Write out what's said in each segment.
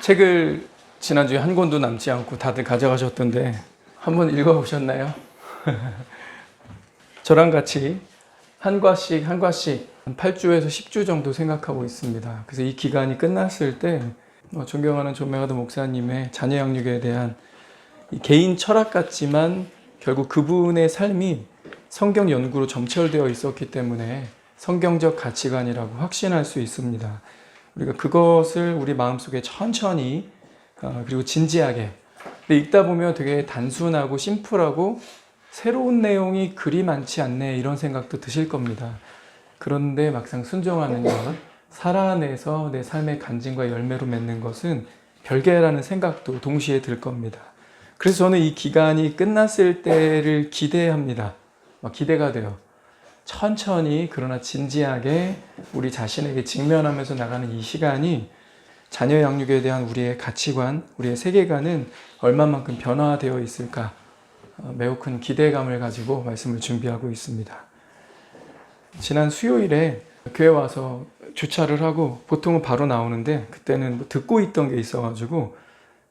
책을 지난주에 한 권도 남지 않고 다들 가져가셨던데 한번 읽어보셨나요? 저랑 같이 한 과씩 8주에서 10주 정도 생각하고 있습니다. 그래서 이 기간이 끝났을 때 존경하는 존명하던 목사님의 자녀 양육에 대한 개인 철학 같지만 결국 그분의 삶이 성경 연구로 점철되어 있었기 때문에 성경적 가치관이라고 확신할 수 있습니다. 우리가 그것을 우리 마음속에 천천히 그리고 진지하게 읽다 보면 되게 단순하고 심플하고 새로운 내용이 그리 많지 않네 이런 생각도 드실 겁니다. 그런데 막상 순종하는 것, 살아내서 내 삶의 간증과 열매로 맺는 것은 별개라는 생각도 동시에 들 겁니다. 그래서 저는 이 기간이 끝났을 때를 기대합니다. 기대가 돼요. 천천히 그러나 진지하게 우리 자신에게 직면하면서 나가는 이 시간이 자녀 양육에 대한 우리의 가치관, 우리의 세계관은 얼마만큼 변화되어 있을까 매우 큰 기대감을 가지고 말씀을 준비하고 있습니다. 지난 수요일에 교회 와서 주차를 하고 보통은 바로 나오는데 그때는 듣고 있던 게 있어가지고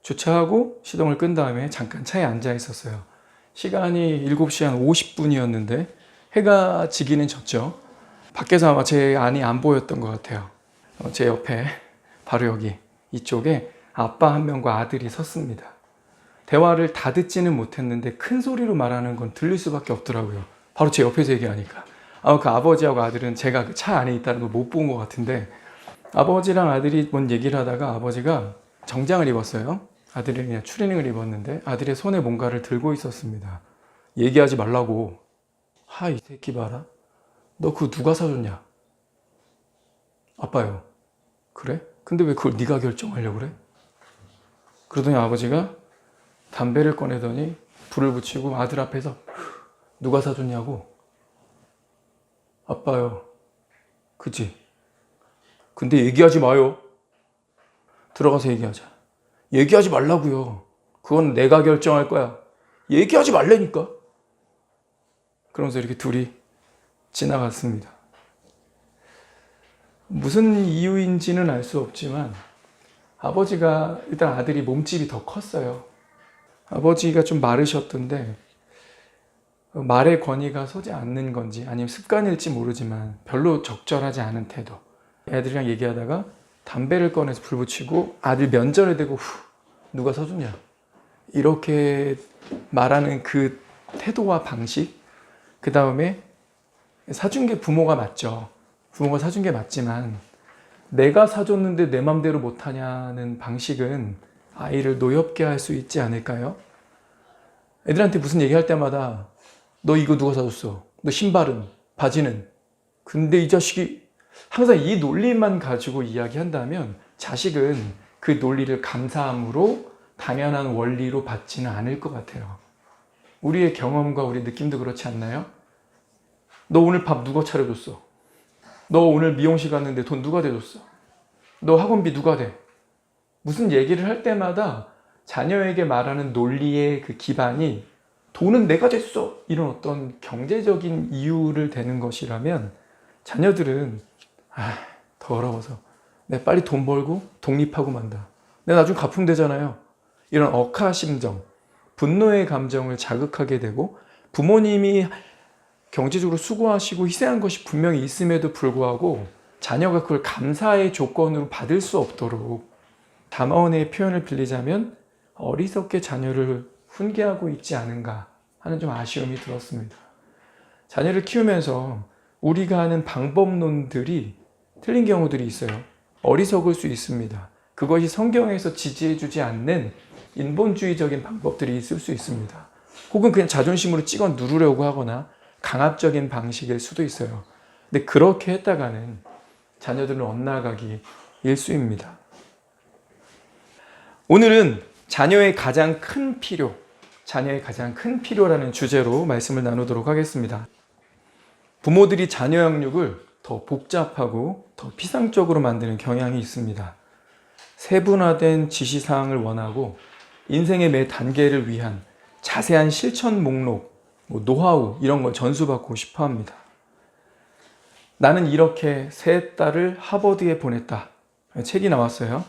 주차하고 시동을 끈 다음에 잠깐 차에 앉아 있었어요. 시간이 7시 한 50분이었는데 해가 지기는 졌죠. 밖에서 아마 제 안이 안 보였던 것 같아요. 제 옆에 바로 여기 이쪽에 아빠 한 명과 아들이 섰습니다. 대화를 다 듣지는 못했는데 큰 소리로 말하는 건 들릴 수밖에 없더라고요. 바로 제 옆에서 얘기하니까. 그 아버지하고 아들은 제가 그 차 안에 있다는 걸 못 본 것 같은데 아버지랑 아들이 뭔 얘기를 하다가 아버지가 정장을 입었어요. 아들이 그냥 추리닝을 입었는데 아들의 손에 뭔가를 들고 있었습니다. 얘기하지 말라고. 이 새끼 봐라. 너 그거 누가 사줬냐? 아빠요. 그래? 근데 왜 그걸 네가 결정하려고 그래? 그러더니 아버지가 담배를 꺼내더니 불을 붙이고 아들 앞에서 누가 사줬냐고. 아빠요. 그치? 근데 얘기하지 마요. 들어가서 얘기하자. 얘기하지 말라고요. 그건 내가 결정할 거야. 얘기하지 말라니까. 그러면서 이렇게 둘이 지나갔습니다. 무슨 이유인지는 알 수 없지만 아버지가 일단 아들이 몸집이 더 컸어요. 아버지가 좀 마르셨던데 말의 권위가 서지 않는 건지 아니면 습관일지 모르지만 별로 적절하지 않은 태도. 애들이랑 얘기하다가 담배를 꺼내서 불 붙이고 아들 면전에 대고 누가 사줬냐 이렇게 말하는 그 태도와 방식. 그 다음에 사준 게 부모가 맞죠. 부모가 사준 게 맞지만 내가 사줬는데 내 맘대로 못하냐는 방식은 아이를 노엽게 할 수 있지 않을까요? 애들한테 무슨 얘기할 때마다 너 이거 누가 사줬어? 너 신발은? 바지는? 근데 이 자식이 항상 이 논리만 가지고 이야기한다면 자식은 그 논리를 감사함으로 당연한 원리로 받지는 않을 것 같아요. 우리의 경험과 우리 느낌도 그렇지 않나요? 너 오늘 밥 누가 차려줬어? 너 오늘 미용실 갔는데 돈 누가 대줬어? 너 학원비 누가 대? 무슨 얘기를 할 때마다 자녀에게 말하는 논리의 그 기반이 돈은 내가 댔어 이런 어떤 경제적인 이유를 대는 것이라면 자녀들은 더러워서 내가 빨리 돈 벌고 독립하고 만다. 내가 나중에 갚으면 되잖아요. 이런 억하심정, 분노의 감정을 자극하게 되고 부모님이 경제적으로 수고하시고 희생한 것이 분명히 있음에도 불구하고 자녀가 그걸 감사의 조건으로 받을 수 없도록 담화원의 표현을 빌리자면 어리석게 자녀를 훈계하고 있지 않은가 하는 좀 아쉬움이 들었습니다. 자녀를 키우면서 우리가 하는 방법론들이 틀린 경우들이 있어요. 어리석을 수 있습니다. 그것이 성경에서 지지해주지 않는 인본주의적인 방법들이 있을 수 있습니다. 혹은 그냥 자존심으로 찍어 누르려고 하거나 강압적인 방식일 수도 있어요. 근데 그렇게 했다가는 자녀들은 엇나가기 일쑤입니다. 오늘은 자녀의 가장 큰 필요라는 주제로 말씀을 나누도록 하겠습니다. 부모들이 자녀 양육을 더 복잡하고 더 피상적으로 만드는 경향이 있습니다. 세분화된 지시사항을 원하고 인생의 매 단계를 위한 자세한 실천 목록, 노하우 이런 걸 전수받고 싶어 합니다. 나는 이렇게 세 딸을 하버드에 보냈다. 책이 나왔어요.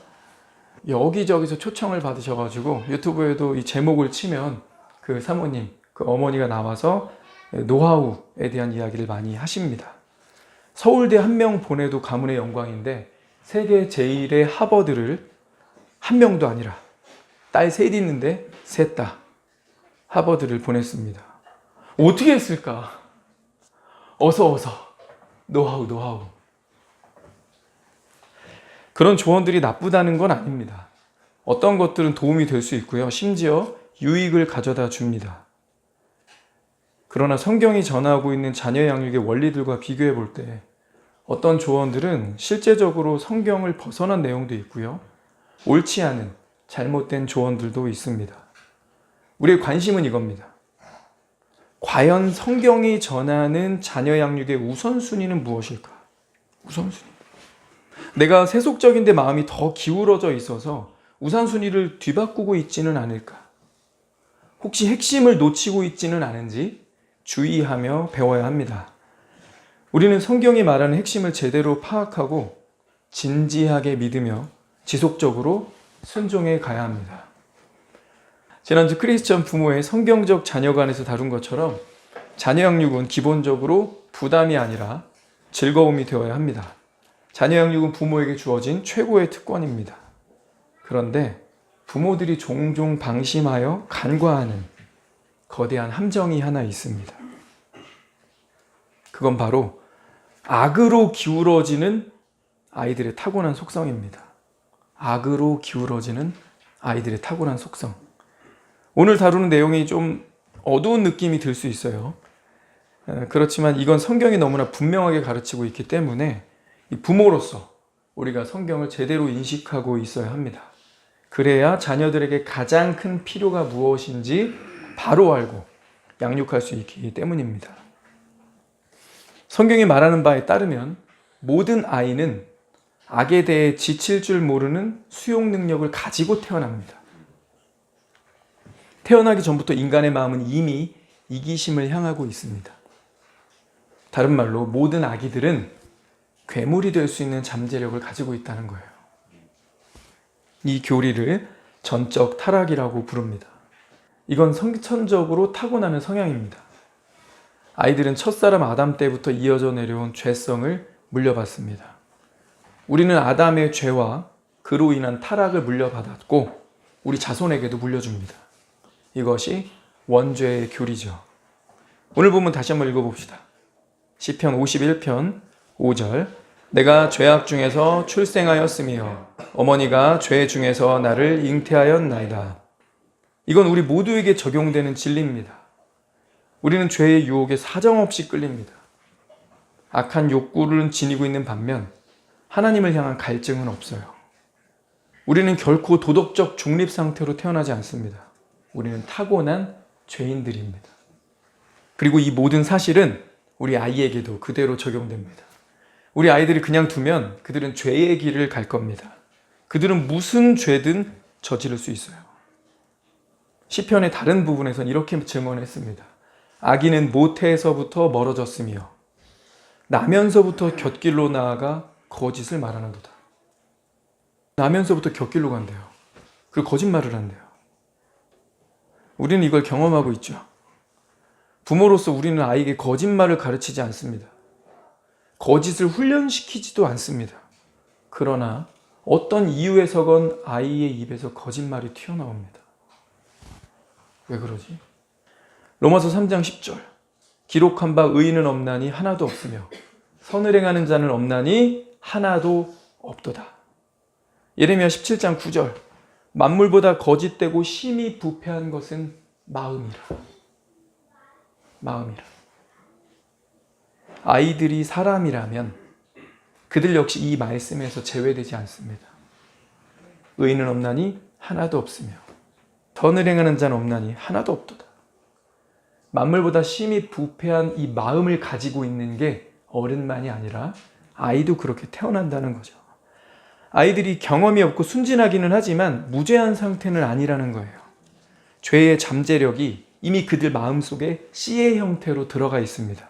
여기저기서 초청을 받으셔가지고 유튜브에도 이 제목을 치면 그 사모님, 그 어머니가 나와서 노하우에 대한 이야기를 많이 하십니다. 서울대 한 명 보내도 가문의 영광인데 세계 제1의 하버드를 한 명도 아니라 딸 셋 있는데 셋 다 하버드를 보냈습니다. 어떻게 했을까? 어서 노하우. 그런 조언들이 나쁘다는 건 아닙니다. 어떤 것들은 도움이 될 수 있고요. 심지어 유익을 가져다 줍니다. 그러나 성경이 전하고 있는 자녀 양육의 원리들과 비교해 볼 때 어떤 조언들은 실제적으로 성경을 벗어난 내용도 있고요. 옳지 않은 잘못된 조언들도 있습니다. 우리의 관심은 이겁니다. 과연 성경이 전하는 자녀 양육의 우선순위는 무엇일까? 우선순위. 내가 세속적인데 마음이 더 기울어져 있어서 우선순위를 뒤바꾸고 있지는 않을까? 혹시 핵심을 놓치고 있지는 않은지 주의하며 배워야 합니다. 우리는 성경이 말하는 핵심을 제대로 파악하고 진지하게 믿으며 지속적으로 순종해 가야 합니다. 지난주 크리스천 부모의 성경적 자녀관에서 다룬 것처럼 자녀 양육은 기본적으로 부담이 아니라 즐거움이 되어야 합니다. 자녀 양육은 부모에게 주어진 최고의 특권입니다. 그런데 부모들이 종종 방심하여 간과하는 거대한 함정이 하나 있습니다. 그건 바로 악으로 기울어지는 아이들의 타고난 속성입니다. 악으로 기울어지는 아이들의 타고난 속성. 오늘 다루는 내용이 좀 어두운 느낌이 들 수 있어요. 그렇지만 이건 성경이 너무나 분명하게 가르치고 있기 때문에 부모로서 우리가 성경을 제대로 인식하고 있어야 합니다. 그래야 자녀들에게 가장 큰 필요가 무엇인지 바로 알고 양육할 수 있기 때문입니다. 성경이 말하는 바에 따르면 모든 아이는 악에 대해 지칠 줄 모르는 수용 능력을 가지고 태어납니다. 태어나기 전부터 인간의 마음은 이미 이기심을 향하고 있습니다. 다른 말로 모든 아기들은 괴물이 될 수 있는 잠재력을 가지고 있다는 거예요. 이 교리를 전적 타락이라고 부릅니다. 이건 선천적으로 타고나는 성향입니다. 아이들은 첫사람 아담 때부터 이어져 내려온 죄성을 물려받습니다. 우리는 아담의 죄와 그로 인한 타락을 물려받았고 우리 자손에게도 물려줍니다. 이것이 원죄의 교리죠. 오늘 본문 다시 한번 읽어봅시다. 시편 51편 5절 내가 죄악 중에서 출생하였으며 어머니가 죄 중에서 나를 잉태하였나이다. 이건 우리 모두에게 적용되는 진리입니다. 우리는 죄의 유혹에 사정없이 끌립니다. 악한 욕구를 지니고 있는 반면 하나님을 향한 갈증은 없어요. 우리는 결코 도덕적 중립 상태로 태어나지 않습니다. 우리는 타고난 죄인들입니다. 그리고 이 모든 사실은 우리 아이에게도 그대로 적용됩니다. 우리 아이들이 그냥 두면 그들은 죄의 길을 갈 겁니다. 그들은 무슨 죄든 저지를 수 있어요. 시편의 다른 부분에선 이렇게 증언했습니다. 아기는 모태에서부터 멀어졌으며 나면서부터 곁길로 나아가 거짓을 말하는도다. 나면서부터 곁길로 간대요. 그리고 거짓말을 한대요. 우리는 이걸 경험하고 있죠. 부모로서 우리는 아이에게 거짓말을 가르치지 않습니다. 거짓을 훈련시키지도 않습니다. 그러나 어떤 이유에서건 아이의 입에서 거짓말이 튀어나옵니다. 왜 그러지? 로마서 3장 10절 기록한 바 의인은 없나니 하나도 없으며 선을 행하는 자는 없나니 하나도 없도다. 예레미야 17장 9절 만물보다 거짓되고 심히 부패한 것은 마음이라. 아이들이 사람이라면 그들 역시 이 말씀에서 제외되지 않습니다. 의인은 없나니 하나도 없으며 선을 행하는 자는 없나니 하나도 없도다. 만물보다 심히 부패한 이 마음을 가지고 있는 게 어른만이 아니라 아이도 그렇게 태어난다는 거죠. 아이들이 경험이 없고 순진하기는 하지만 무죄한 상태는 아니라는 거예요. 죄의 잠재력이 이미 그들 마음속에 씨의 형태로 들어가 있습니다.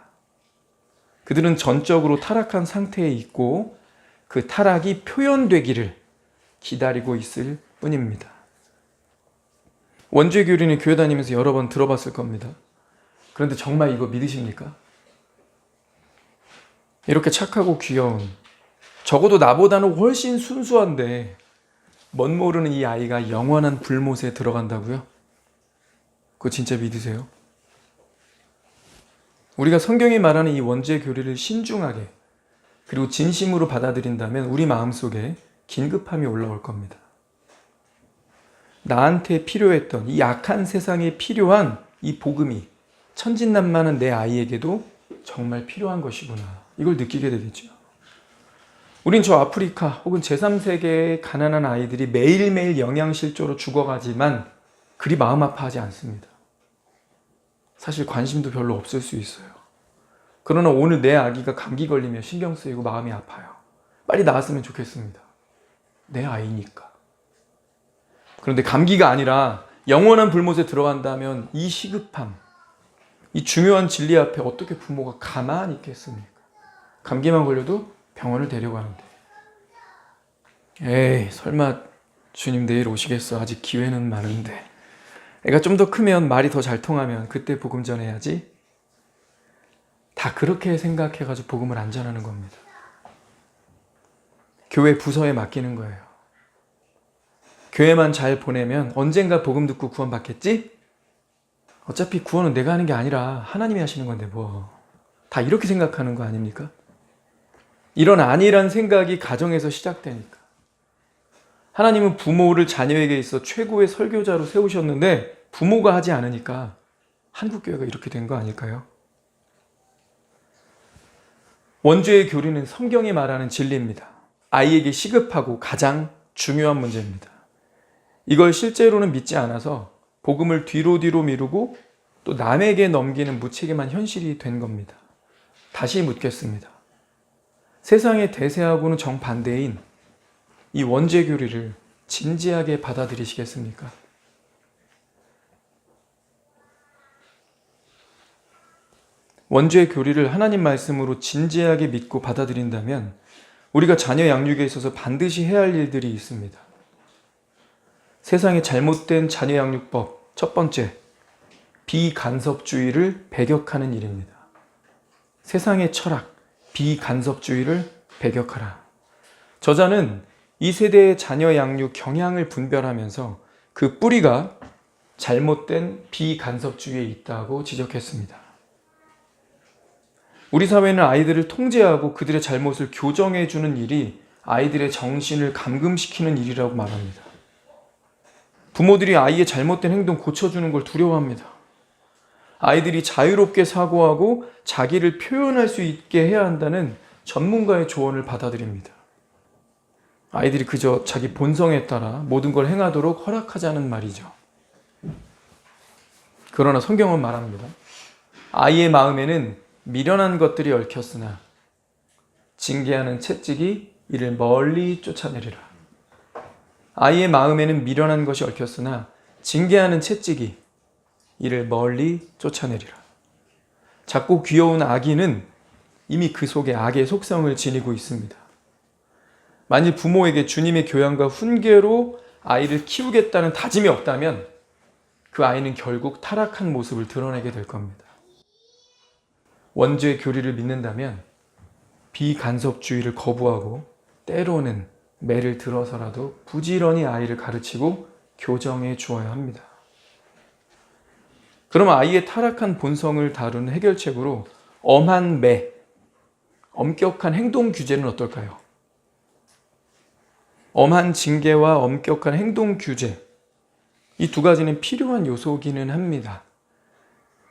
그들은 전적으로 타락한 상태에 있고 그 타락이 표현되기를 기다리고 있을 뿐입니다. 원죄 교리는 교회 다니면서 여러 번 들어봤을 겁니다. 그런데 정말 이거 믿으십니까? 이렇게 착하고 귀여운, 적어도 나보다는 훨씬 순수한데 멋 모르는 이 아이가 영원한 불못에 들어간다고요? 그거 진짜 믿으세요? 우리가 성경이 말하는 이 원죄 교리를 신중하게 그리고 진심으로 받아들인다면 우리 마음속에 긴급함이 올라올 겁니다. 나한테 필요했던 이 약한 세상에 필요한 이 복음이 천진난만한 내 아이에게도 정말 필요한 것이구나. 이걸 느끼게 되겠죠. 우린 저 아프리카 혹은 제3세계의 가난한 아이들이 매일매일 영양실조로 죽어가지만 그리 마음 아파하지 않습니다. 사실 관심도 별로 없을 수 있어요. 그러나 오늘 내 아기가 감기 걸리며 신경 쓰이고 마음이 아파요. 빨리 나았으면 좋겠습니다. 내 아이니까. 그런데 감기가 아니라 영원한 불못에 들어간다면 이 시급함, 이 중요한 진리 앞에 어떻게 부모가 가만히 있겠습니까? 감기만 걸려도 병원을 데려가는데. 에이, 설마 주님 내일 오시겠어. 아직 기회는 많은데. 애가 좀 더 크면 말이 더 잘 통하면 그때 복음 전해야지. 다 그렇게 생각해가지고 복음을 안 전하는 겁니다. 교회 부서에 맡기는 거예요. 교회만 잘 보내면 언젠가 복음 듣고 구원 받겠지? 어차피 구원은 내가 하는 게 아니라 하나님이 하시는 건데 뭐. 다 이렇게 생각하는 거 아닙니까? 이런 아니란 생각이 가정에서 시작되니까. 하나님은 부모를 자녀에게 있어 최고의 설교자로 세우셨는데 부모가 하지 않으니까 한국교회가 이렇게 된 거 아닐까요? 원죄의 교리는 성경이 말하는 진리입니다. 아이에게 시급하고 가장 중요한 문제입니다. 이걸 실제로는 믿지 않아서 복음을 뒤로 미루고 또 남에게 넘기는 무책임한 현실이 된 겁니다. 다시 묻겠습니다. 세상의 대세하고는 정반대인 이 원죄 교리를 진지하게 받아들이시겠습니까? 원죄 교리를 하나님 말씀으로 진지하게 믿고 받아들인다면 우리가 자녀 양육에 있어서 반드시 해야 할 일들이 있습니다. 세상의 잘못된 자녀 양육법, 첫 번째, 비간섭주의를 배격하는 일입니다. 세상의 철학, 비간섭주의를 배격하라. 저자는 이 세대의 자녀 양육 경향을 분별하면서 그 뿌리가 잘못된 비간섭주의에 있다고 지적했습니다. 우리 사회는 아이들을 통제하고 그들의 잘못을 교정해주는 일이 아이들의 정신을 감금시키는 일이라고 말합니다. 부모들이 아이의 잘못된 행동 고쳐주는 걸 두려워합니다. 아이들이 자유롭게 사고하고 자기를 표현할 수 있게 해야 한다는 전문가의 조언을 받아들입니다. 아이들이 그저 자기 본성에 따라 모든 걸 행하도록 허락하자는 말이죠. 그러나 성경은 말합니다. 아이의 마음에는 미련한 것들이 얽혔으나 징계하는 채찍이 이를 멀리 쫓아내리라. 아이의 마음에는 미련한 것이 얽혔으나 징계하는 채찍이 이를 멀리 쫓아내리라. 작고 귀여운 아기는 이미 그 속에 악의 속성을 지니고 있습니다. 만일 부모에게 주님의 교양과 훈계로 아이를 키우겠다는 다짐이 없다면 그 아이는 결국 타락한 모습을 드러내게 될 겁니다. 원죄 교리를 믿는다면 비간섭주의를 거부하고 때로는 매를 들어서라도 부지런히 아이를 가르치고 교정해 주어야 합니다. 그럼 아이의 타락한 본성을 다루는 해결책으로 엄한 매, 엄격한 행동 규제는 어떨까요? 엄한 징계와 엄격한 행동 규제, 이 두 가지는 필요한 요소기는 합니다.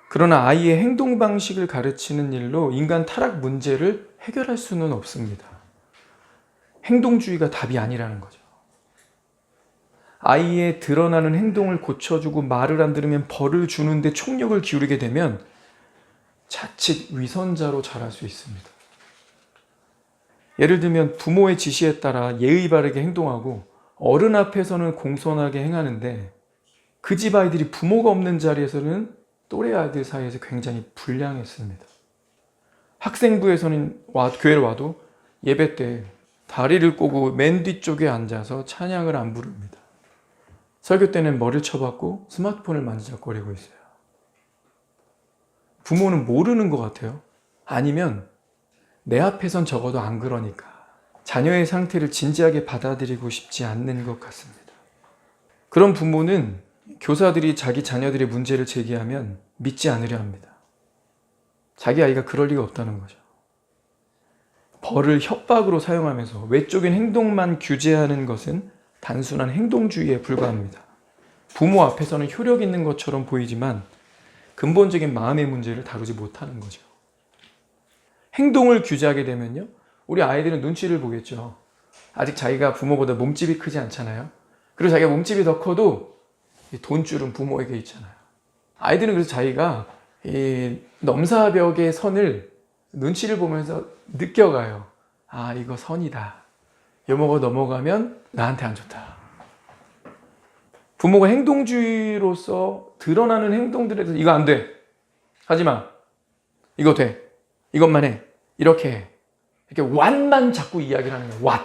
그러나 아이의 행동 방식을 가르치는 일로 인간 타락 문제를 해결할 수는 없습니다. 행동주의가 답이 아니라는 거죠. 아이의 드러나는 행동을 고쳐주고 말을 안 들으면 벌을 주는데 총력을 기울이게 되면 자칫 위선자로 자랄 수 있습니다. 예를 들면 부모의 지시에 따라 예의 바르게 행동하고 어른 앞에서는 공손하게 행하는데 그 집 아이들이 부모가 없는 자리에서는 또래 아이들 사이에서 굉장히 불량했습니다. 학생부에서는 교회를 와도 예배 때 다리를 꼬고 맨 뒤쪽에 앉아서 찬양을 안 부릅니다. 설교 때는 머리를 쳐박고 스마트폰을 만지작거리고 있어요. 부모는 모르는 것 같아요. 아니면 내 앞에선 적어도 안 그러니까 자녀의 상태를 진지하게 받아들이고 싶지 않는 것 같습니다. 그런 부모는 교사들이 자기 자녀들의 문제를 제기하면 믿지 않으려 합니다. 자기 아이가 그럴 리가 없다는 거죠. 벌을 협박으로 사용하면서 외적인 행동만 규제하는 것은 단순한 행동주의에 불과합니다. 부모 앞에서는 효력 있는 것처럼 보이지만 근본적인 마음의 문제를 다루지 못하는 거죠. 행동을 규제하게 되면요, 우리 아이들은 눈치를 보겠죠. 아직 자기가 부모보다 몸집이 크지 않잖아요. 그리고 자기가 몸집이 더 커도 돈줄은 부모에게 있잖아요. 아이들은 그래서 자기가 이 넘사벽의 선을 눈치를 보면서 느껴가요. 아, 이거 선이다. 요모가 넘어가면 나한테 안 좋다. 부모가 행동주의로서 드러나는 행동들에 대해서 이거 안 돼. 하지 마. 이거 돼. 이것만 해. 이렇게 해. 이렇게 왓만 자꾸 이야기를 하는 거예요. 왓.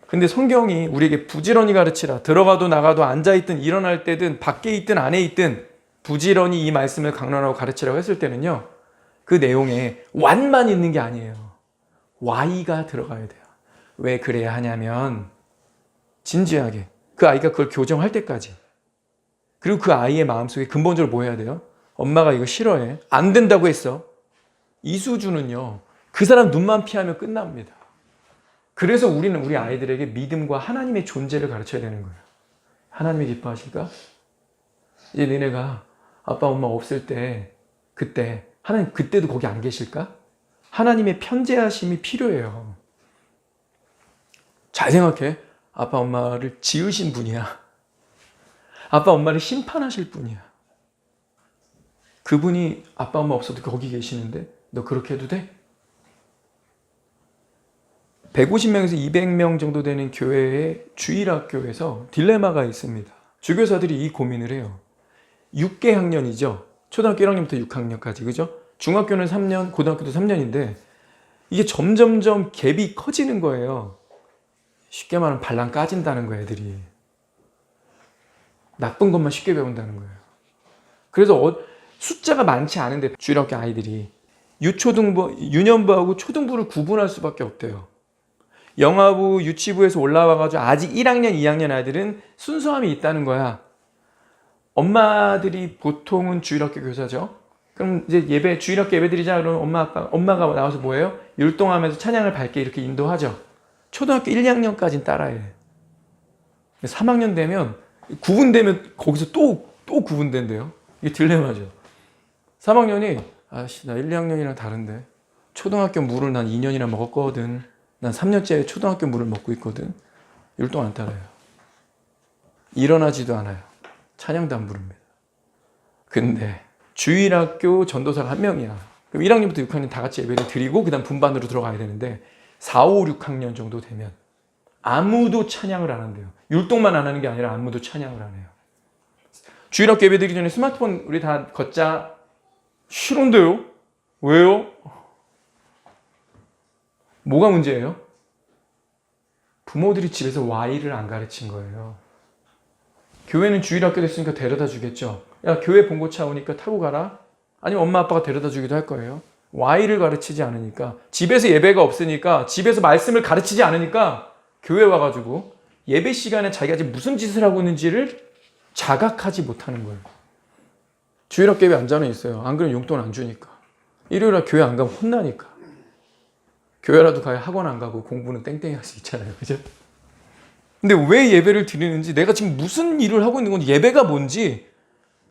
근데 성경이 우리에게 부지런히 가르치라. 들어가도 나가도 앉아있든 일어날 때든 밖에 있든 안에 있든 부지런히 이 말씀을 강론하고 가르치라고 했을 때는요, 그 내용에 왓만 있는 게 아니에요. Y가 들어가야 돼요. 왜 그래야 하냐면 진지하게 그 아이가 그걸 교정할 때까지, 그리고 그 아이의 마음속에 근본적으로 뭐 해야 돼요? 엄마가 이거 싫어해. 안 된다고 했어. 이 수준은요, 그 사람 눈만 피하면 끝납니다. 그래서 우리는 우리 아이들에게 믿음과 하나님의 존재를 가르쳐야 되는 거예요. 하나님이 기뻐하실까? 이제 너네가 아빠 엄마 없을 때 그때 하나님 그때도 거기 안 계실까? 하나님의 편재하심이 필요해요. 잘 생각해. 아빠 엄마를 지으신 분이야. 아빠 엄마를 심판하실 분이야. 그분이 아빠 엄마 없어도 거기 계시는데 너 그렇게 해도 돼? 150명에서 200명 정도 되는 교회의 주일학교에서 딜레마가 있습니다. 주교사들이 이 고민을 해요. 6개 학년이죠. 초등학교 1학년부터 6학년까지, 그죠? 중학교는 3년, 고등학교도 3년인데 이게 점점점 갭이 커지는 거예요. 쉽게 말하면 발랑 까진다는 거예요, 애들이. 나쁜 것만 쉽게 배운다는 거예요. 그래서 숫자가 많지 않은데 주일학교 아이들이 유년부하고 초등부를 구분할 수밖에 없대요. 영아부, 유치부에서 올라와가지고 아직 1학년, 2학년 아이들은 순수함이 있다는 거야. 엄마들이 보통은 주일학교 교사죠. 그럼 이제 주일학교 예배 드리자 그러면 엄마가 나와서 뭐예요? 율동하면서 찬양을 밝게 이렇게 인도하죠. 초등학교 1, 2학년까지는 따라해. 3학년 되면 구분되면 거기서 또 구분된대요. 이게 딜레마죠. 3학년이 아씨 나 1, 2학년이랑 다른데 초등학교 물을 난 2년이나 먹었거든. 난 3년째 초등학교 물을 먹고 있거든. 율동 안 따라요. 일어나지도 않아요. 찬양도 안 부릅니다. 근데 주일학교 전도사가 한 명이야. 그럼 1학년부터 6학년 다 같이 예배를 드리고 그 다음 분반으로 들어가야 되는데 4, 5, 6학년 정도 되면 아무도 찬양을 안 한대요. 율동만 안 하는 게 아니라 아무도 찬양을 안 해요. 주일학교 예배 드리기 전에 스마트폰 우리 다 걷자. 싫은데요? 왜요? 뭐가 문제예요? 부모들이 집에서 Y를 안 가르친 거예요. 교회는 주일학교 됐으니까 데려다 주겠죠. 야, 교회 본고차 오니까 타고 가라. 아니면 엄마 아빠가 데려다 주기도 할 거예요. Y를 가르치지 않으니까, 집에서 예배가 없으니까, 집에서 말씀을 가르치지 않으니까 교회 와가지고 예배 시간에 자기가 지금 무슨 짓을 하고 있는지를 자각하지 못하는 거예요. 주일학교 예배 안 자는 있어요. 안 그러면 용돈 안 주니까. 일요일날 교회 안 가면 혼나니까. 교회라도 가야 학원 안 가고 공부는 땡땡이 할 수 있잖아요. 그죠? 근데 왜 예배를 드리는지, 내가 지금 무슨 일을 하고 있는 건지, 예배가 뭔지,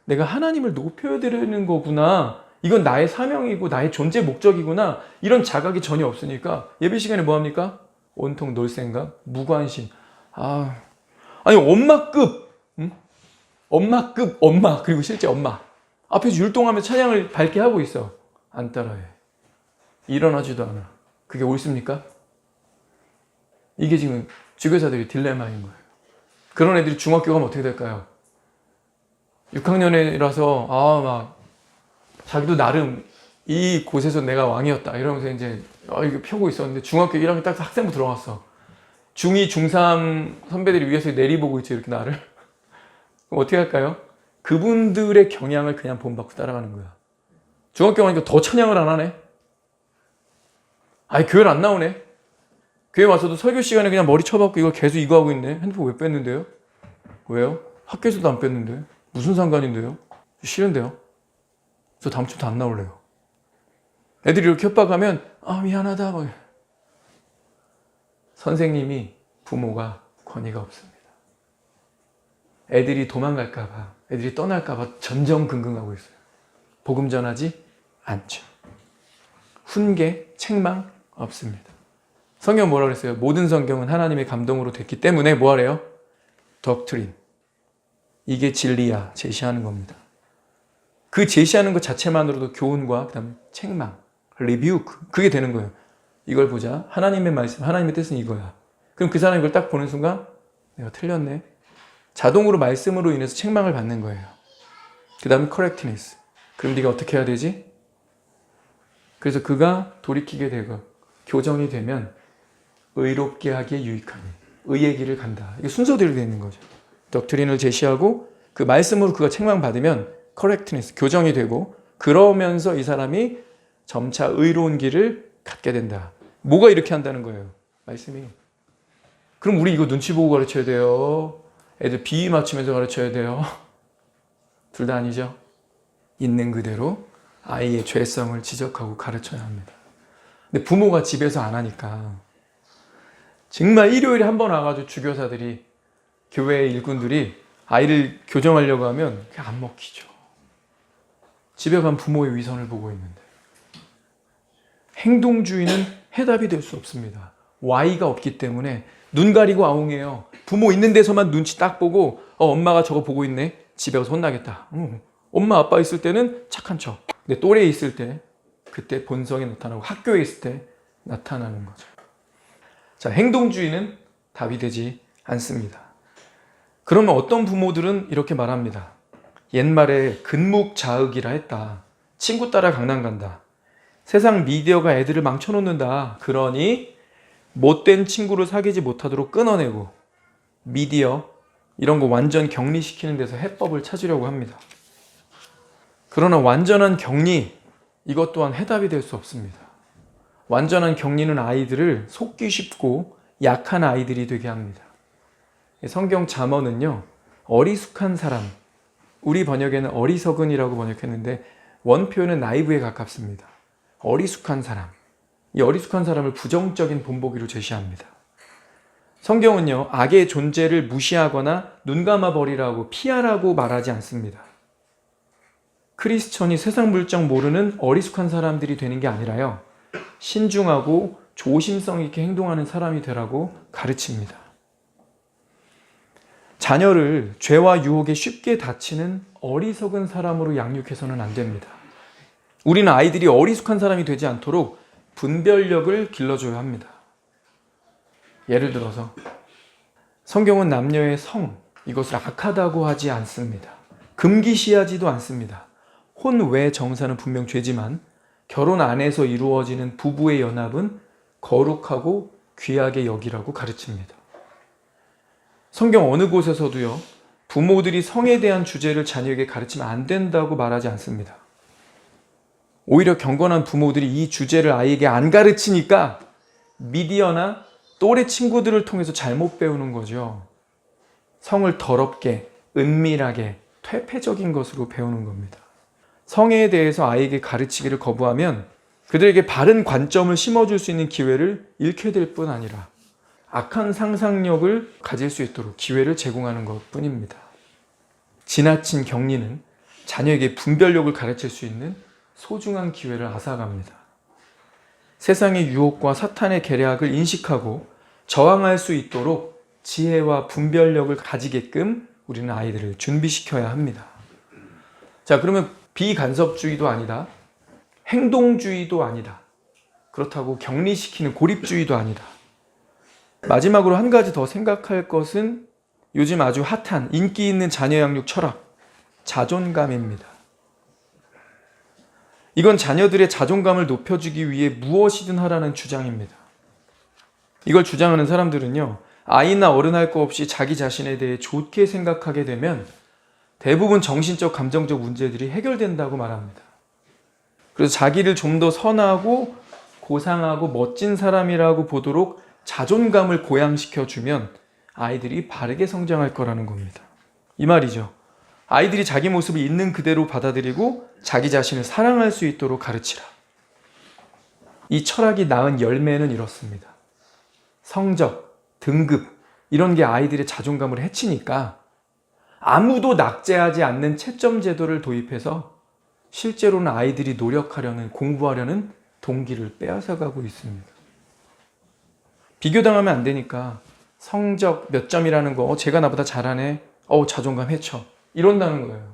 내가 하나님을 높여야 되는 거구나. 이건 나의 사명이고 나의 존재 목적이구나. 이런 자각이 전혀 없으니까 예배 시간에 뭐 합니까? 온통 놀 생각, 무관심. 아니 엄마급, 응? 엄마급 엄마, 그리고 실제 엄마 앞에서 율동하면서 찬양을 밝게 하고 있어. 안 따라해. 일어나지도 않아. 그게 옳습니까? 이게 지금 주교사들의 딜레마인 거예요. 그런 애들이 중학교 가면 어떻게 될까요? 6학년이라서 막 자기도 나름 이 곳에서 내가 왕이었다 이러면서 이제 이거 펴고 있었는데 중학교 1학년 딱 학생부 들어갔어. 중2, 중3 선배들이 위에서 내리보고 있지, 이렇게 나를. 그럼 어떻게 할까요? 그분들의 경향을 그냥 본받고 따라가는 거야. 중학교 가니까 더 찬양을 안 하네. 아니, 교회를 안 나오네. 교회 와서도 설교 시간에 그냥 머리 쳐박고 이걸 계속 이거 하고 있네. 핸드폰 왜 뺐는데요? 왜요? 학교에서도 안 뺐는데. 무슨 상관인데요? 싫은데요? 저 다음 주부터 안 나올래요. 애들이 이렇게 협박하면 미안하다. 막. 선생님이, 부모가 권위가 없습니다. 애들이 도망갈까 봐, 애들이 떠날까 봐 전전긍긍하고 있어요. 복음 전하지 않죠. 훈계, 책망 없습니다. 성경 뭐라 그랬어요? 모든 성경은 하나님의 감동으로 됐기 때문에 뭐 하래요? 덕트린. 이게 진리야 제시하는 겁니다. 그 제시하는 것 자체만으로도 교훈과 그다음 책망, 리뷰크, 그게 되는 거예요. 이걸 보자. 하나님의 말씀, 하나님의 뜻은 이거야. 그럼 그 사람이 이걸 딱 보는 순간 내가 틀렸네. 자동으로 말씀으로 인해서 책망을 받는 거예요. 그 다음에 correctness. 그럼 네가 어떻게 해야 되지? 그래서 그가 돌이키게 되고 교정이 되면 의롭게 하기에 유익하니 의의 길을 간다. 이게 순서대로 되어 있는 거죠. 덕트린을 제시하고 그 말씀으로 그가 책망받으면 correctness, 교정이 되고 그러면서 이 사람이 점차 의로운 길을 갖게 된다. 뭐가 이렇게 한다는 거예요? 말씀이. 그럼 우리 이거 눈치 보고 가르쳐야 돼요. 애들 비위 맞추면서 가르쳐야 돼요. 둘 다 아니죠. 있는 그대로 아이의 죄성을 지적하고 가르쳐야 합니다. 근데 부모가 집에서 안 하니까 정말 일요일에 한 번 와가지고 주교사들이, 교회 일꾼들이 아이를 교정하려고 하면 그게 안 먹히죠. 집에 간 부모의 위선을 보고 있는데. 행동주의는 해답이 될 수 없습니다. Y가 없기 때문에 눈 가리고 아웅해요. 부모 있는 데서만 눈치 딱 보고 엄마가 저거 보고 있네. 집에 가서 혼나겠다. 엄마 아빠 있을 때는 착한 척. 근데 또래에 있을 때 그때 본성이 나타나고 학교에 있을 때 나타나는 거죠. 자, 행동주의는 답이 되지 않습니다. 그러면 어떤 부모들은 이렇게 말합니다. 옛말에 근묵자흑이라 했다. 친구 따라 강남 간다. 세상 미디어가 애들을 망쳐놓는다. 그러니 못된 친구를 사귀지 못하도록 끊어내고 미디어 이런 거 완전 격리시키는 데서 해법을 찾으려고 합니다. 그러나 완전한 격리, 이것 또한 해답이 될 수 없습니다. 완전한 격리는 아이들을 속기 쉽고 약한 아이들이 되게 합니다. 성경 잠언은요, 어리숙한 사람, 우리 번역에는 어리석은이라고 번역했는데 원표는 나이브에 가깝습니다. 어리숙한 사람, 이 어리숙한 사람을 부정적인 본보기로 제시합니다. 성경은요, 악의 존재를 무시하거나 눈 감아버리라고 피하라고 말하지 않습니다. 크리스천이 세상 물정 모르는 어리숙한 사람들이 되는 게 아니라요, 신중하고 조심성 있게 행동하는 사람이 되라고 가르칩니다. 자녀를 죄와 유혹에 쉽게 다치는 어리석은 사람으로 양육해서는 안 됩니다. 우리는 아이들이 어리숙한 사람이 되지 않도록 분별력을 길러줘야 합니다. 예를 들어서 성경은 남녀의 성, 이것을 악하다고 하지 않습니다. 금기시하지도 않습니다. 혼외 정사는 분명 죄지만 결혼 안에서 이루어지는 부부의 연합은 거룩하고 귀하게 여기라고 가르칩니다. 성경 어느 곳에서도요, 부모들이 성에 대한 주제를 자녀에게 가르치면 안 된다고 말하지 않습니다. 오히려 경건한 부모들이 이 주제를 아이에게 안 가르치니까 미디어나 또래 친구들을 통해서 잘못 배우는 거죠. 성을 더럽게, 은밀하게, 퇴폐적인 것으로 배우는 겁니다. 성에 대해서 아이에게 가르치기를 거부하면 그들에게 바른 관점을 심어줄 수 있는 기회를 잃게 될 뿐 아니라 악한 상상력을 가질 수 있도록 기회를 제공하는 것뿐입니다. 지나친 격리는 자녀에게 분별력을 가르칠 수 있는 소중한 기회를 앗아갑니다. 세상의 유혹과 사탄의 계략을 인식하고 저항할 수 있도록 지혜와 분별력을 가지게끔 우리는 아이들을 준비시켜야 합니다. 자, 그러면 비간섭주의도 아니다. 행동주의도 아니다. 그렇다고 격리시키는 고립주의도 아니다. 마지막으로 한 가지 더 생각할 것은 요즘 아주 핫한 인기 있는 자녀 양육 철학, 자존감입니다. 이건 자녀들의 자존감을 높여주기 위해 무엇이든 하라는 주장입니다. 이걸 주장하는 사람들은요, 아이나 어른 할 거 없이 자기 자신에 대해 좋게 생각하게 되면 대부분 정신적, 감정적 문제들이 해결된다고 말합니다. 그래서 자기를 좀 더 선하고 고상하고 멋진 사람이라고 보도록 자존감을 고양시켜주면 아이들이 바르게 성장할 거라는 겁니다. 이 말이죠. 아이들이 자기 모습을 있는 그대로 받아들이고 자기 자신을 사랑할 수 있도록 가르치라. 이 철학이 낳은 열매는 이렇습니다. 성적, 등급 이런 게 아이들의 자존감을 해치니까 아무도 낙제하지 않는 채점 제도를 도입해서 실제로는 아이들이 노력하려는, 공부하려는 동기를 빼앗아가고 있습니다. 비교당하면 안 되니까 성적 몇 점이라는 거, 쟤가 나보다 잘하네, 자존감 해쳐, 이런다는 거예요.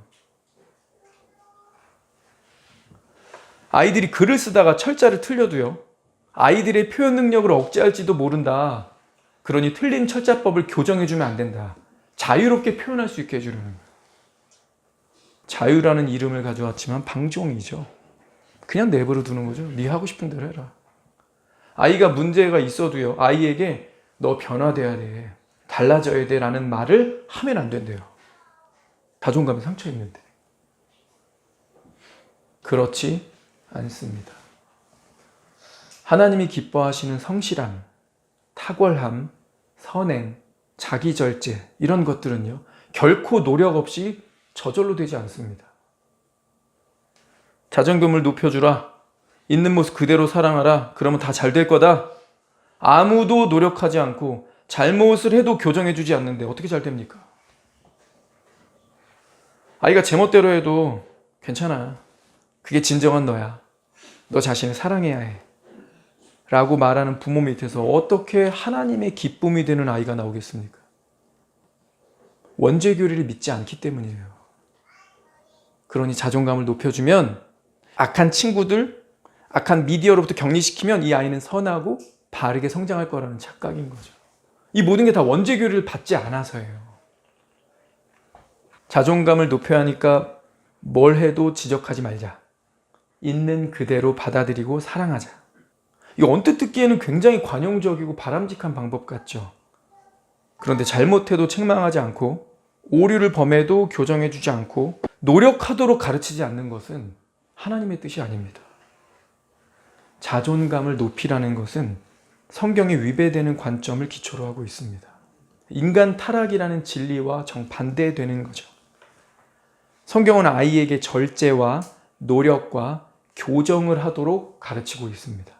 아이들이 글을 쓰다가 철자를 틀려도요, 아이들의 표현 능력을 억제할지도 모른다. 그러니 틀린 철자법을 교정해주면 안 된다. 자유롭게 표현할 수 있게 해주려는 거예요. 자유라는 이름을 가져왔지만 방종이죠. 그냥 내버려 두는 거죠. 네 하고 싶은 대로 해라. 아이가 문제가 있어도요, 아이에게 너 변화돼야 돼, 달라져야 돼 라는 말을 하면 안 된대요. 자존감이 상처 있는데. 그렇지 않습니다. 하나님이 기뻐하시는 성실함, 탁월함, 선행, 자기절제 이런 것들은요, 결코 노력 없이 저절로 되지 않습니다. 자존감을 높여주라. 있는 모습 그대로 사랑하라. 그러면 다 잘 될 거다. 아무도 노력하지 않고 잘못을 해도 교정해주지 않는데 어떻게 잘 됩니까? 아이가 제멋대로 해도 괜찮아. 그게 진정한 너야. 너 자신을 사랑해야 해. 라고 말하는 부모 밑에서 어떻게 하나님의 기쁨이 되는 아이가 나오겠습니까? 원죄교리를 믿지 않기 때문이에요. 그러니 자존감을 높여주면 악한 친구들, 악한 미디어로부터 격리시키면 이 아이는 선하고 바르게 성장할 거라는 착각인 거죠. 이 모든 게 다 원죄교리를 받지 않아서예요. 자존감을 높여야 하니까 뭘 해도 지적하지 말자. 있는 그대로 받아들이고 사랑하자. 이 언뜻 듣기에는 굉장히 관용적이고 바람직한 방법 같죠. 그런데 잘못해도 책망하지 않고 오류를 범해도 교정해주지 않고 노력하도록 가르치지 않는 것은 하나님의 뜻이 아닙니다. 자존감을 높이라는 것은 성경에 위배되는 관점을 기초로 하고 있습니다. 인간 타락이라는 진리와 정반대되는 거죠. 성경은 아이에게 절제와 노력과 교정을 하도록 가르치고 있습니다.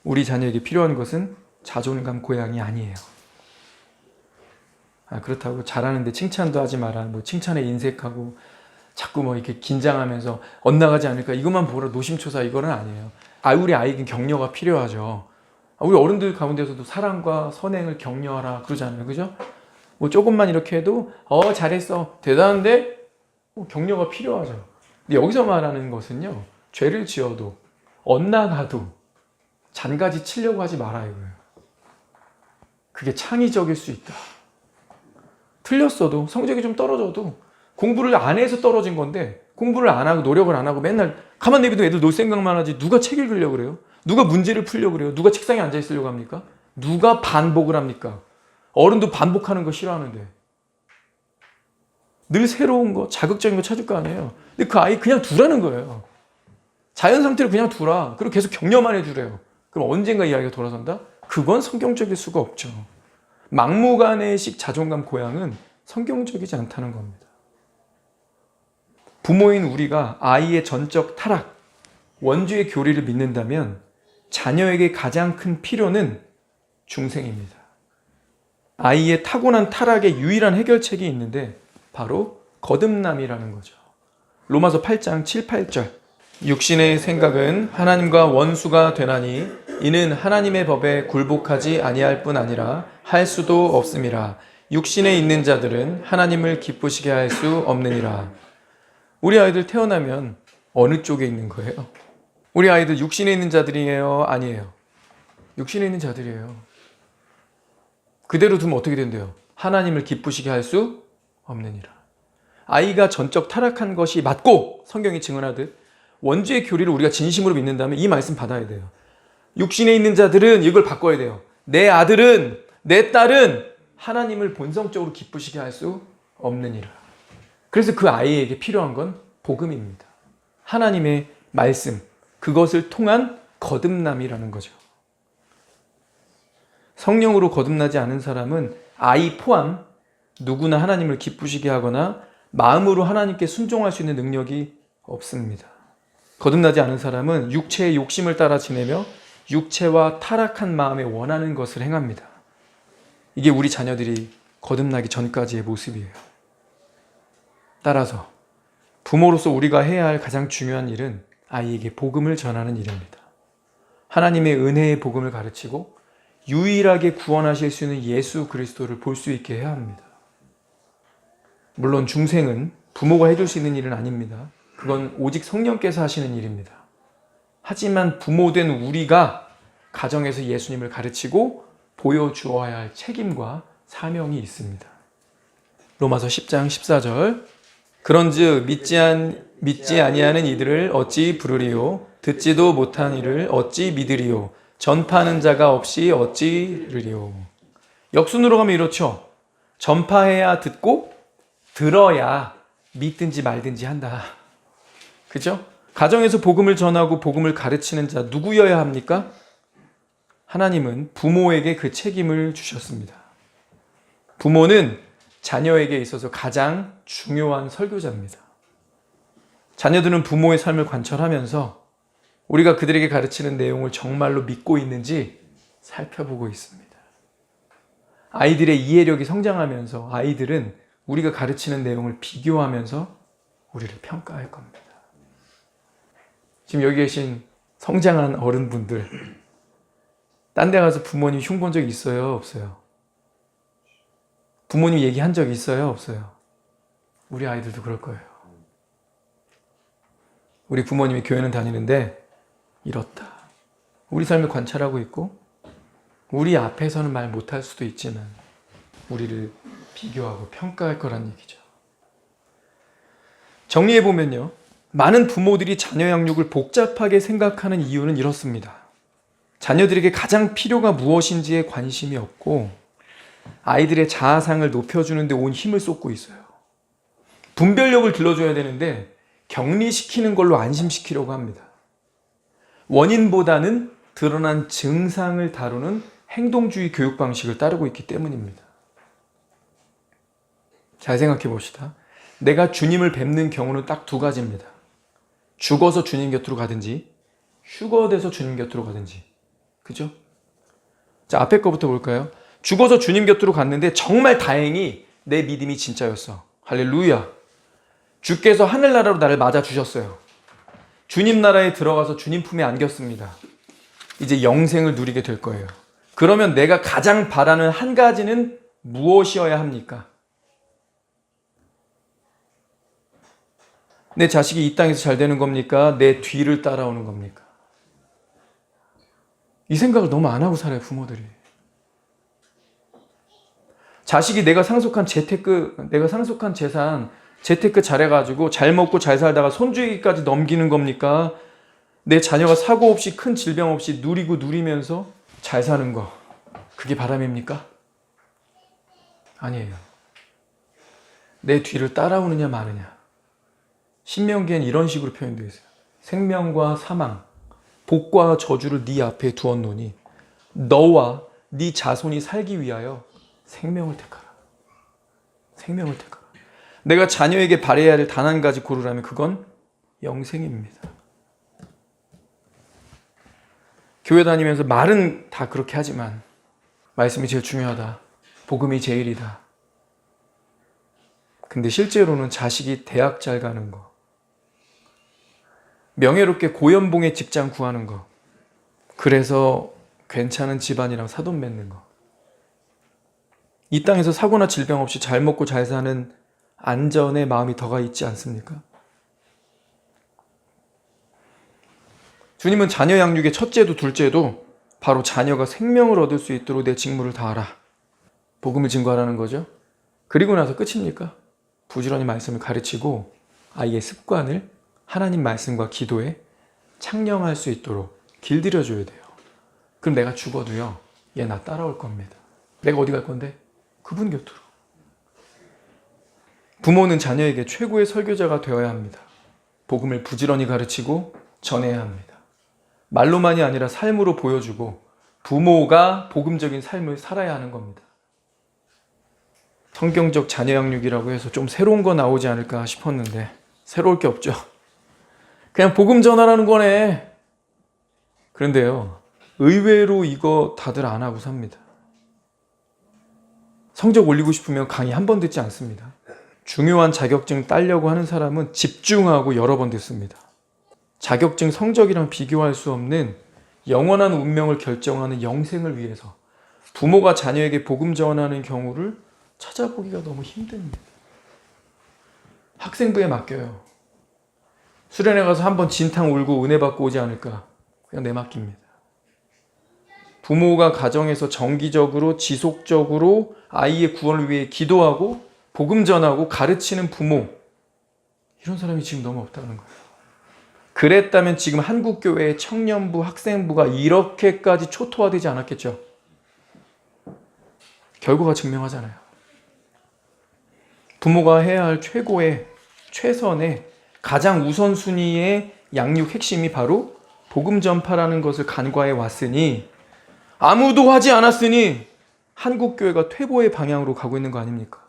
우리 자녀에게 필요한 것은 자존감 고양이 아니에요. 그렇다고 잘하는데 칭찬도 하지 마라. 칭찬에 인색하고 자꾸 이렇게 긴장하면서 엇나가지 않을까, 이것만 보라, 노심초사, 이거는 아니에요. 우리 아이에겐 격려가 필요하죠. 우리 어른들 가운데서도 사랑과 선행을 격려하라 그러잖아요. 그죠? 조금만 이렇게 해도 잘했어, 대단한데, 격려가 필요하죠. 근데 여기서 말하는 것은요, 죄를 지어도 엇나가도 잔가지 치려고 하지 마라 이거예요. 그게 창의적일 수 있다. 틀렸어도, 성적이 좀 떨어져도 공부를 안 해서 떨어진 건데, 공부를 안 하고 노력을 안 하고 맨날 가만 내비도 애들 놀 생각만 하지 누가 책 읽으려고 그래요? 누가 문제를 풀려고 그래요? 누가 책상에 앉아 있으려고 합니까? 누가 반복을 합니까? 어른도 반복하는 거 싫어하는데. 늘 새로운 거, 자극적인 거 찾을 거 아니에요. 근데 그 아이 그냥 두라는 거예요. 자연 상태로 그냥 두라. 그리고 계속 격려만 해주래요. 그럼 언젠가 이 아이가 돌아선다? 그건 성경적일 수가 없죠. 막무가내식 자존감 고양은 성경적이지 않다는 겁니다. 부모인 우리가 아이의 전적 타락, 원죄의 교리를 믿는다면 자녀에게 가장 큰 필요는 중생입니다. 아이의 타고난 타락의 유일한 해결책이 있는데 바로 거듭남이라는 거죠. 로마서 8장 7, 8절. 육신의 생각은 하나님과 원수가 되나니 이는 하나님의 법에 굴복하지 아니할 뿐 아니라 할 수도 없음이라. 육신에 있는 자들은 하나님을 기쁘시게 할 수 없느니라. 우리 아이들 태어나면 어느 쪽에 있는 거예요? 우리 아이들 육신에 있는 자들이에요? 아니에요? 육신에 있는 자들이에요. 그대로 두면 어떻게 된대요? 하나님을 기쁘시게 할 수 없느니라. 아이가 전적 타락한 것이 맞고 성경이 증언하듯 원죄의 교리를 우리가 진심으로 믿는다면 이 말씀 받아야 돼요. 육신에 있는 자들은 이걸 바꿔야 돼요. 내 아들은, 내 딸은 하나님을 본성적으로 기쁘시게 할 수 없느니라. 그래서 그 아이에게 필요한 건 복음입니다. 하나님의 말씀, 그것을 통한 거듭남이라는 거죠. 성령으로 거듭나지 않은 사람은 아이 포함 누구나 하나님을 기쁘시게 하거나 마음으로 하나님께 순종할 수 있는 능력이 없습니다. 거듭나지 않은 사람은 육체의 욕심을 따라 지내며 육체와 타락한 마음에 원하는 것을 행합니다. 이게 우리 자녀들이 거듭나기 전까지의 모습이에요. 따라서 부모로서 우리가 해야 할 가장 중요한 일은 아이에게 복음을 전하는 일입니다. 하나님의 은혜의 복음을 가르치고 유일하게 구원하실 수 있는 예수 그리스도를 볼 수 있게 해야 합니다. 물론 중생은 부모가 해줄 수 있는 일은 아닙니다. 그건 오직 성령께서 하시는 일입니다. 하지만 부모된 우리가 가정에서 예수님을 가르치고 보여주어야 할 책임과 사명이 있습니다. 로마서 10장 14절 그런즉 믿지 아니하는 이들을 어찌 부르리요 듣지도 못한 이를 어찌 믿으리요 전파하는 자가 없이 어찌 들으리요. 역순으로 가면 이렇죠. 전파해야 듣고 들어야 믿든지 말든지 한다. 그죠? 가정에서 복음을 전하고 복음을 가르치는 자 누구여야 합니까? 하나님은 부모에게 그 책임을 주셨습니다. 부모는 자녀에게 있어서 가장 중요한 설교자입니다. 자녀들은 부모의 삶을 관찰하면서 우리가 그들에게 가르치는 내용을 정말로 믿고 있는지 살펴보고 있습니다. 아이들의 이해력이 성장하면서 아이들은 우리가 가르치는 내용을 비교하면서 우리를 평가할 겁니다. 지금 여기 계신 성장한 어른분들, 딴 데 가서 부모님 흉본 적 있어요? 없어요? 부모님 얘기한 적 있어요? 없어요? 우리 아이들도 그럴 거예요. 우리 부모님이 교회는 다니는데 이렇다. 우리 삶을 관찰하고 있고 우리 앞에서는 말 못할 수도 있지만 우리를 비교하고 평가할 거란 얘기죠. 정리해보면요. 많은 부모들이 자녀 양육을 복잡하게 생각하는 이유는 이렇습니다. 자녀들에게 가장 필요가 무엇인지에 관심이 없고 아이들의 자아상을 높여주는 데 온 힘을 쏟고 있어요. 분별력을 길러줘야 되는데 격리시키는 걸로 안심시키려고 합니다. 원인보다는 드러난 증상을 다루는 행동주의 교육 방식을 따르고 있기 때문입니다. 잘 생각해 봅시다. 내가 주님을 뵙는 경우는 딱 두 가지입니다. 죽어서 주님 곁으로 가든지 휴거돼서 주님 곁으로 가든지. 그죠? 자, 앞에 거부터 볼까요? 죽어서 주님 곁으로 갔는데 정말 다행히 내 믿음이 진짜였어. 할렐루야. 주께서 하늘나라로 나를 맞아주셨어요. 주님 나라에 들어가서 주님 품에 안겼습니다. 이제 영생을 누리게 될 거예요. 그러면 내가 가장 바라는 한 가지는 무엇이어야 합니까? 내 자식이 이 땅에서 잘 되는 겁니까? 내 뒤를 따라오는 겁니까? 이 생각을 너무 안 하고 살아요, 부모들이. 자식이 내가 상속한 재산, 재테크 잘해가지고 잘 먹고 잘 살다가 손주에게까지 넘기는 겁니까? 내 자녀가 사고 없이 큰 질병 없이 누리면서 잘 사는 거, 그게 바람입니까? 아니에요. 내 뒤를 따라오느냐 마느냐. 신명기에는 이런 식으로 표현되어 있어요. 생명과 사망, 복과 저주를 네 앞에 두었노니 너와 네 자손이 살기 위하여 생명을 택하라. 생명을 택하라. 내가 자녀에게 바라야 할 단 한 가지 고르라면 그건 영생입니다. 교회 다니면서 말은 다 그렇게 하지만 말씀이 제일 중요하다. 복음이 제일이다. 근데 실제로는 자식이 대학 잘 가는 거, 명예롭게 고연봉의 직장 구하는 거, 그래서 괜찮은 집안이랑 사돈 맺는 거, 이 땅에서 사고나 질병 없이 잘 먹고 잘 사는 안전의 마음이 더가 있지 않습니까? 주님은 자녀 양육의 첫째도 둘째도 바로 자녀가 생명을 얻을 수 있도록 내 직무를 다하라. 복음을 증거하라는 거죠. 그리고 나서 끝입니까? 부지런히 말씀을 가르치고 아이의 습관을 하나님 말씀과 기도에 창념할 수 있도록 길들여줘야 돼요. 그럼 내가 죽어도요, 얘 나 따라올 겁니다. 내가 어디 갈 건데? 그분 곁으로. 부모는 자녀에게 최고의 설교자가 되어야 합니다. 복음을 부지런히 가르치고 전해야 합니다. 말로만이 아니라 삶으로 보여주고 부모가 복음적인 삶을 살아야 하는 겁니다. 성경적 자녀 양육이라고 해서 좀 새로운 거 나오지 않을까 싶었는데 새로울 게 없죠. 그냥 복음 전하라는 거네. 그런데요, 의외로 이거 다들 안 하고 삽니다. 성적 올리고 싶으면 강의 한 번 듣지 않습니다. 중요한 자격증 따려고 하는 사람은 집중하고 여러 번 듣습니다. 자격증 성적이랑 비교할 수 없는 영원한 운명을 결정하는 영생을 위해서 부모가 자녀에게 복음 전하는 경우를 찾아보기가 너무 힘듭니다. 학생부에 맡겨요. 수련회 가서 한번 진탕 울고 은혜 받고 오지 않을까? 그냥 내맡깁니다. 부모가 가정에서 정기적으로 지속적으로 아이의 구원을 위해 기도하고 복음 전하고 가르치는 부모, 이런 사람이 지금 너무 없다는 거예요. 그랬다면 지금 한국교회의 청년부, 학생부가 이렇게까지 초토화되지 않았겠죠. 결과가 증명하잖아요. 부모가 해야 할 최고의, 최선의, 가장 우선순위의 양육 핵심이 바로 복음 전파라는 것을 간과해 왔으니, 아무도 하지 않았으니 한국교회가 퇴보의 방향으로 가고 있는 거 아닙니까?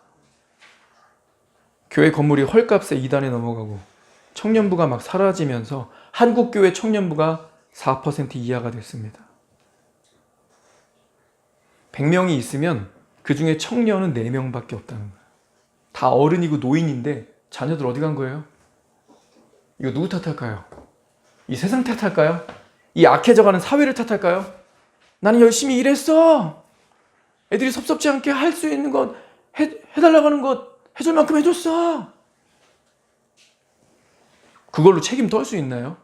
교회 건물이 헐값에 이단에 넘어가고 청년부가 막 사라지면서 한국교회 청년부가 4% 이하가 됐습니다. 100명이 있으면 그 중에 청년은 4명밖에 없다는 거예요. 다 어른이고 노인인데 자녀들 어디 간 거예요? 이거 누구 탓할까요? 이 세상 탓할까요? 이 악해져가는 사회를 탓할까요? 나는 열심히 일했어. 애들이 섭섭지 않게 할 수 있는 것 해달라고 하는 것 해줄 만큼 해줬어. 그걸로 책임 떨 수 있나요?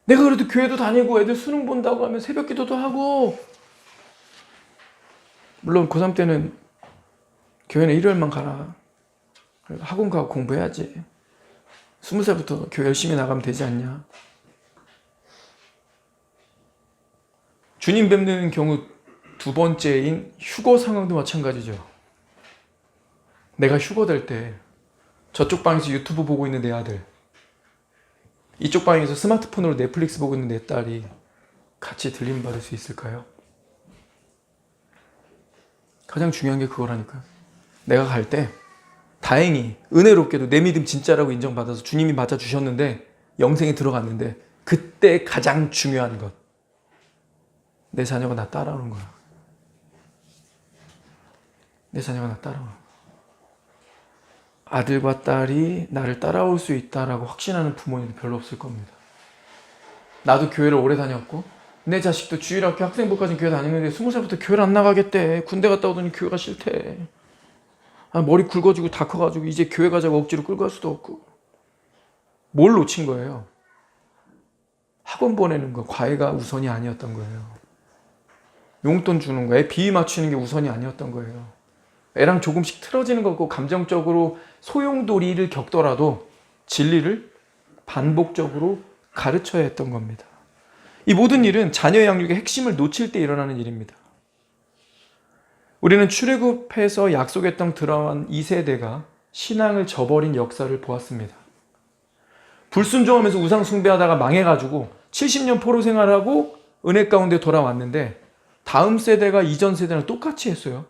내가 그래도 교회도 다니고 애들 수능 본다고 하면 새벽 기도도 하고, 물론 고3 때는 교회는 일요일만 가라. 학원 가고 공부해야지. 20살부터 교회 열심히 나가면 되지 않냐. 주님 뵙는 경우 두 번째인 휴거 상황도 마찬가지죠. 내가 휴거 될 때 저쪽 방에서 유튜브 보고 있는 내 아들, 이쪽 방에서 스마트폰으로 넷플릭스 보고 있는 내 딸이 같이 들림 받을 수 있을까요? 가장 중요한 게 그거라니까요. 내가 갈 때 다행히 은혜롭게도 내 믿음 진짜라고 인정받아서 주님이 맞아주셨는데 영생에 들어갔는데, 그때 가장 중요한 것, 내 자녀가 나 따라오는 거야. 내 자녀가 나 따라오는 거야. 아들과 딸이 나를 따라올 수 있다라고 확신하는 부모님도 별로 없을 겁니다. 나도 교회를 오래 다녔고 내 자식도 주일학교 학생부까지 교회 다니는데 20살부터 교회를 안 나가겠대. 군대 갔다 오더니 교회가 싫대. 머리 굵어지고 다 커가지고 이제 교회 가자고 억지로 끌고 갈 수도 없고. 뭘 놓친 거예요? 학원 보내는 거, 과외가 우선이 아니었던 거예요. 용돈 주는 거, 애 비위 맞추는 게 우선이 아니었던 거예요. 애랑 조금씩 틀어지는 거고 감정적으로 소용돌이를 겪더라도 진리를 반복적으로 가르쳐야 했던 겁니다. 이 모든 일은 자녀 양육의 핵심을 놓칠 때 일어나는 일입니다. 우리는 출애굽해서 약속의 땅 들어간 2세대가 신앙을 저버린 역사를 보았습니다. 불순종하면서 우상 숭배하다가 망해가지고 70년 포로 생활하고 은혜 가운데 돌아왔는데, 다음 세대가 이전 세대랑 똑같이 했어요.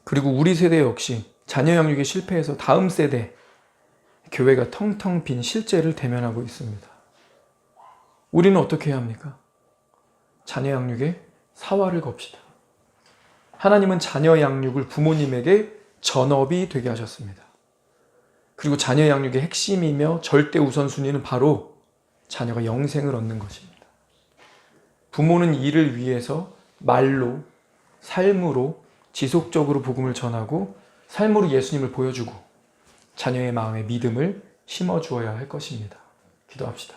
그리고 우리 세대 역시 자녀 양육에 실패해서 다음 세대 교회가 텅텅 빈 실제를 대면하고 있습니다. 우리는 어떻게 해야 합니까? 자녀 양육에 사활을 겁시다. 하나님은 자녀 양육을 부모님에게 전업이 되게 하셨습니다. 그리고 자녀 양육의 핵심이며 절대 우선순위는 바로 자녀가 영생을 얻는 것입니다. 부모는 이를 위해서 말로, 삶으로 지속적으로 복음을 전하고 삶으로 예수님을 보여주고 자녀의 마음에 믿음을 심어주어야 할 것입니다. 기도합시다.